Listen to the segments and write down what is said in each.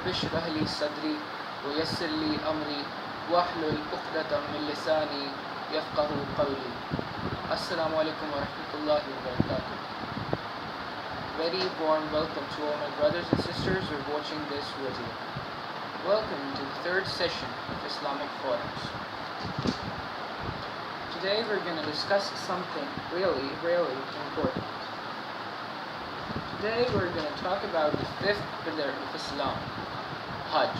رب اشرح لي صدري ويسر لي أمري واحلل عقدة من لساني يفقه قولي. Assalamu alaikum wa rahmatullahi wa barakatuh. Very warm welcome to all my brothers and sisters who are watching this video. Welcome to the third session of Islamic Forums. Today we're going to discuss something really important. Today we're going to talk about the fifth pillar of Islam, Hajj.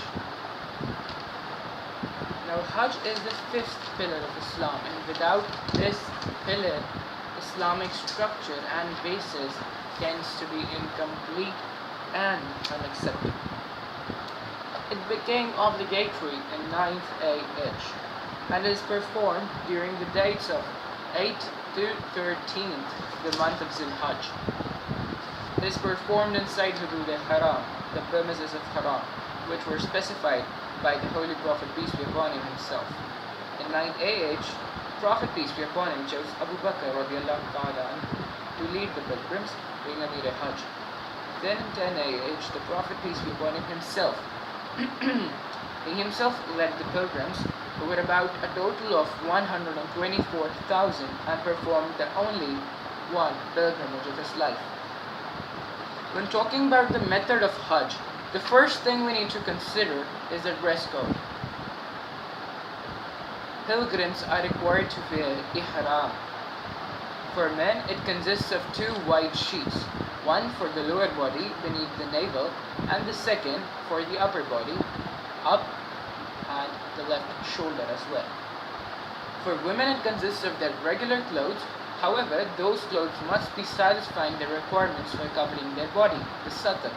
Now Hajj is the fifth pillar of Islam, and without this pillar, Islamic structure and basis tends to be incomplete and unacceptable. It became obligatory in 9th AH and is performed during the dates of 8th to 13th, the month of Zil-Hajj. It is performed inside Hudud al-Haram, the premises of Haram, which were specified by the Holy Prophet, peace be upon him, himself. In 9th AH, Prophet, peace be upon him, chose Abu Bakr radiallahu ta'ala to lead the pilgrims being Amir Hajj. Then in 10 AH, the Prophet, peace be upon him, himself he himself led the pilgrims, who were about a total of 124,000, and performed the only one pilgrimage of his life. When talking about the method of Hajj, the first thing we need to consider is the dress code. Pilgrims are required to wear ihram. For men, it consists of two white sheets, one for the lower body beneath the navel, and the second for the upper body, up and the left shoulder as well. For women, it consists of their regular clothes. However, those clothes must be satisfying the requirements for covering their body, the satar.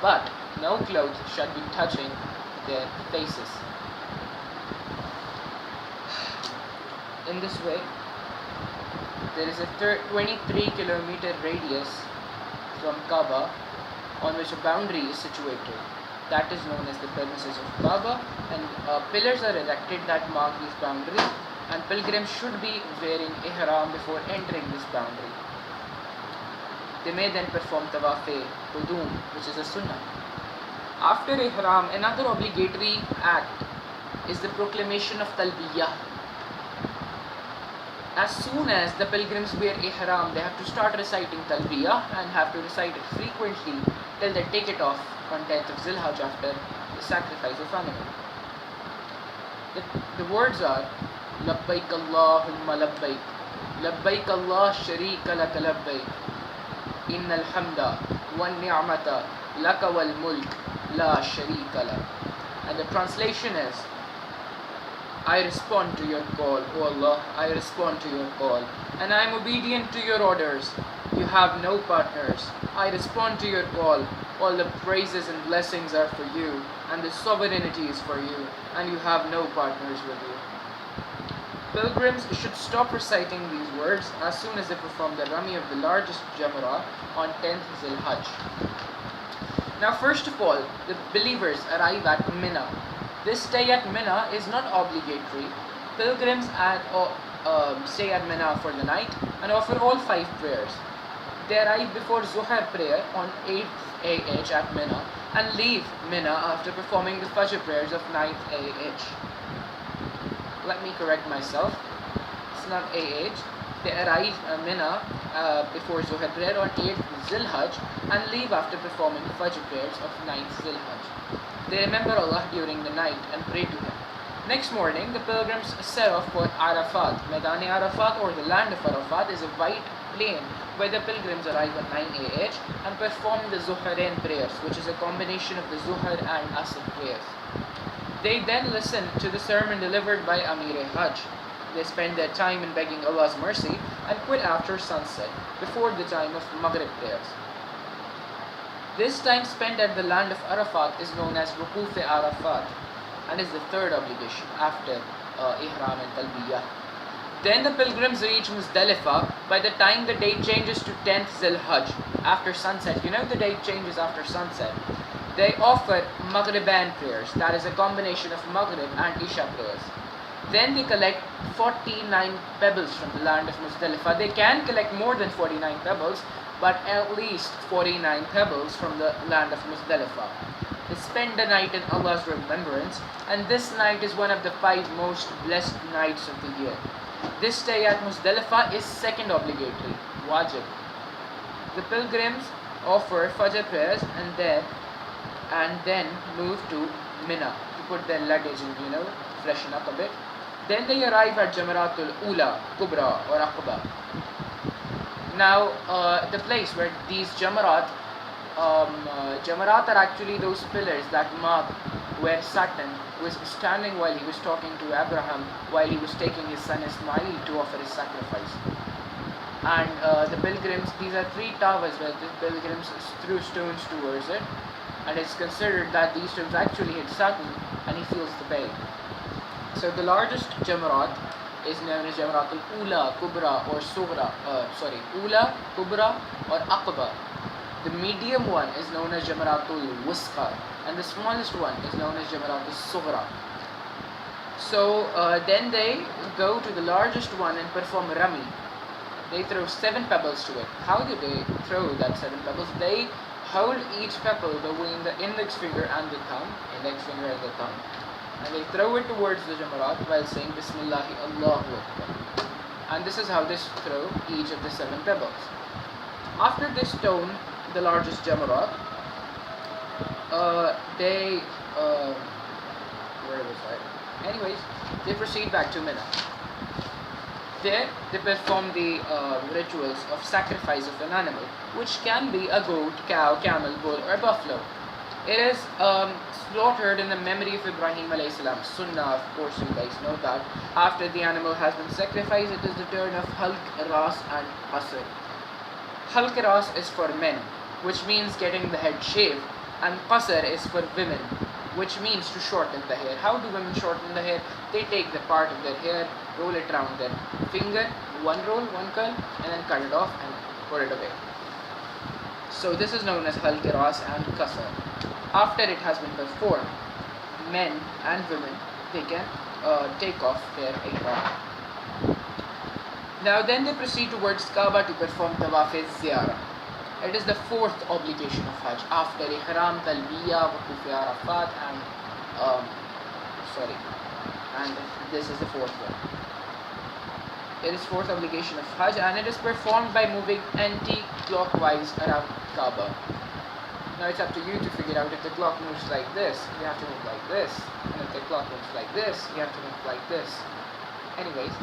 But no clothes should be touching their faces. In this way, there is a 23-kilometer radius from Kaaba on which a boundary is situated. That is known as the premises of Kaaba, and pillars are erected that mark these boundaries, and pilgrims should be wearing ihram before entering this boundary. They may then perform tawaf-e-qudum, which is a sunnah. After ihram, another obligatory act is the proclamation of talbiyah. As soon as the pilgrims wear ihram, they have to start reciting talbiyah and have to recite it frequently till they take it off on 10th of Zil-Hajj after the sacrifice of animal. The words are Labbaik Allahumma labbaik, Labbaik Allah sharika laka labbaik, Innal hamda wan ni'mata laka wal mulk la sharika lak. And the translation is, I respond to your call, O Allah, I respond to your call, and I am obedient to your orders. You have no partners. I respond to your call. All the praises and blessings are for you, and the sovereignty is for you, and you have no partners with you. Pilgrims should stop reciting these words as soon as they perform the Rami of the largest Jamrah on 10th Zil-Hajj. Now first of all, the believers arrive at Mina. This stay at Mina is not obligatory. Pilgrims stay at Mina for the night and offer all 5 prayers. They arrive before Zuhr prayer on 8th AH at Mina and leave Mina after performing the Fajr prayers of 9th AH. Let me correct myself. It's not AH. They arrive at Mina before Zuhr prayer on 8th Zil-Hajj and leave after performing the Fajr prayers of 9th Zil-Hajj. They remember Allah during the night and pray to Him. Next morning, the pilgrims set off for Arafat. Maidani Arafat, or the land of Arafat, is a white plain where the pilgrims arrive at 9 AH and perform the Zuhrain prayers, which is a combination of the Zuhr and Asr prayers. They then listen to the sermon delivered by Amir Hajj. They spend their time in begging Allah's mercy and quit after sunset, before the time of Maghrib prayers. This time spent at the land of Arafat is known as Wukuf-e-Arafat and is the third obligation after Ihram and Talbiyah. Then the pilgrims reach Muzdalifah by the time the date changes to 10th Zil-Hajj, after sunset. You know the date changes after sunset. They offer Maghriban prayers, that is a combination of Maghrib and Isha prayers. Then they collect 49 pebbles from the land of Muzdalifah. They can collect more than 49 pebbles, but at least 49 pebbles from the land of Muzdalifah. They spend the night in Allah's remembrance, and this night is one of the 5 most blessed nights of the year. This stay at Muzdalifah is second obligatory, wajib. The pilgrims offer Fajr prayers and then move to Mina to put their luggage and freshen up a bit. Then they arrive at Jamaratul Ula, Kubra or Aqaba. Now the place where these Jamarat are actually those pillars that mark where Satan was standing while he was talking to Abraham, while he was taking his son Ismail to offer his sacrifice. And the pilgrims, these are 3 towers where the pilgrims threw stones towards it, and it's considered that these stones actually hit Satan and he feels the pain. So the largest Jamarat is known as Jamaratul Ula, Kubra or Sughra, Ula, Kubra or Aqaba. The medium one is known as Jamaratul Wusqa, and the smallest one is known as Jamaratul Sughra. So then they go to the largest one and perform Rami. They throw 7 pebbles to it. How do they throw that 7 pebbles? They hold each pebble between the index finger and the thumb, and they throw it towards the Jamarat while saying Bismillahi Allahu Akbar. And this is how they throw each of the 7 pebbles. After they stone the largest Jamarat, they proceed back to Mina. There they perform the rituals of sacrifice of an animal, which can be a goat, cow, camel, bull or buffalo. It is slaughtered in the memory of Ibrahim alayhi salam. Sunnah, of course, you guys know that. After the animal has been sacrificed, it is the turn of Halq, Ras and Qasr. Halq Ras is for men, which means getting the head shaved, and Qasr is for women, which means to shorten the hair. How do women shorten the hair? They take the part of their hair, roll it around their finger, one roll, one curl, and then cut it off and put it away. So this is known as Halq Ras and Qasr. After it has been performed, men and women, they can take off their ihram. Now then they proceed towards Kaaba to perform Tawaf Ziyarah. It is the 4th obligation of Hajj after Ihram, Talbiyah, Waquf Arafat and this is the 4th one. It is 4th obligation of Hajj, and it is performed by moving anti-clockwise around Kaaba. Now it's up to you to figure out if the clock moves like this, you have to move like this, and if the clock moves like this, you have to move like this. Anyways,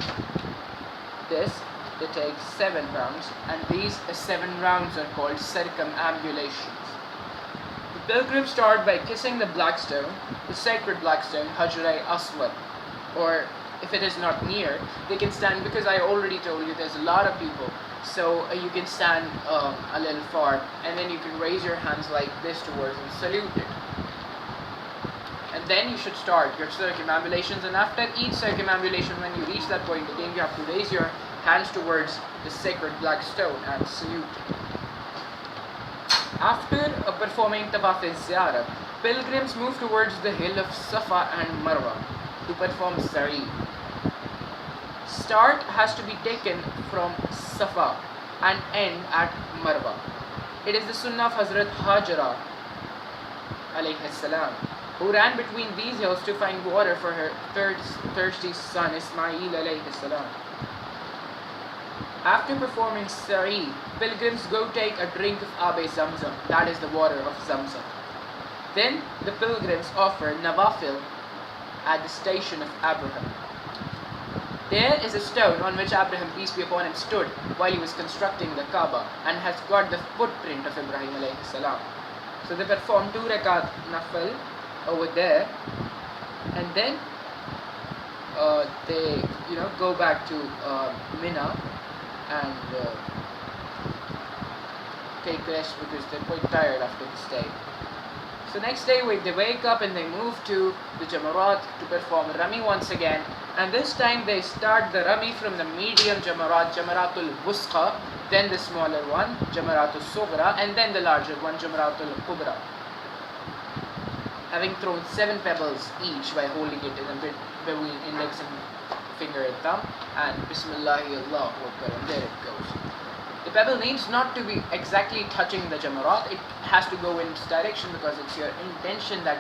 it takes 7 rounds, and these 7 rounds are called circumambulations. The pilgrims start by kissing the black stone, the sacred black stone, Hajr Aswad, or if it is not near, they can stand, because I already told you there's a lot of people, so you can stand a little far, and then you can raise your hands like this towards and salute it. And then you should start your circumambulations, and after each circumambulation, when you reach that point again, you have to raise your hands towards the sacred black stone and salute it. After performing Tawaf Ziyarah, pilgrims move towards the hill of Safa and Marwa to perform Sa'i. Start has to be taken from Safa and end at Marwa. It is the Sunnah of Hazrat Hajra alayhi salam, who ran between these hills to find water for her thirsty son Ismail alayhi salam. After performing Sa'i, pilgrims go take a drink of Abe Zamzam, that is the water of Zamzam. Then the pilgrims offer Nawafil at the station of Abraham. There is a stone on which Abraham, peace be upon him, stood while he was constructing the Kaaba, and has got the footprint of Ibrahim alayhi salam. So they perform 2 rakat nafil over there, and then they go back to Mina and take rest because they're quite tired after the stay. So next day they wake up and they move to the Jamarat to perform Rami once again, and this time they start the Rami from the medium Jamarat, Jamaratul Wusqa, then the smaller one, Jamaratul Sughra, and then the larger one, Jamaratul Kubra. Having thrown 7 pebbles each by holding it in a bit between index and finger and thumb, and Bismillahi Allahu Akbar, and there it goes. The pebble needs not to be exactly touching the jamarat, it has to go in its direction because it's your intention that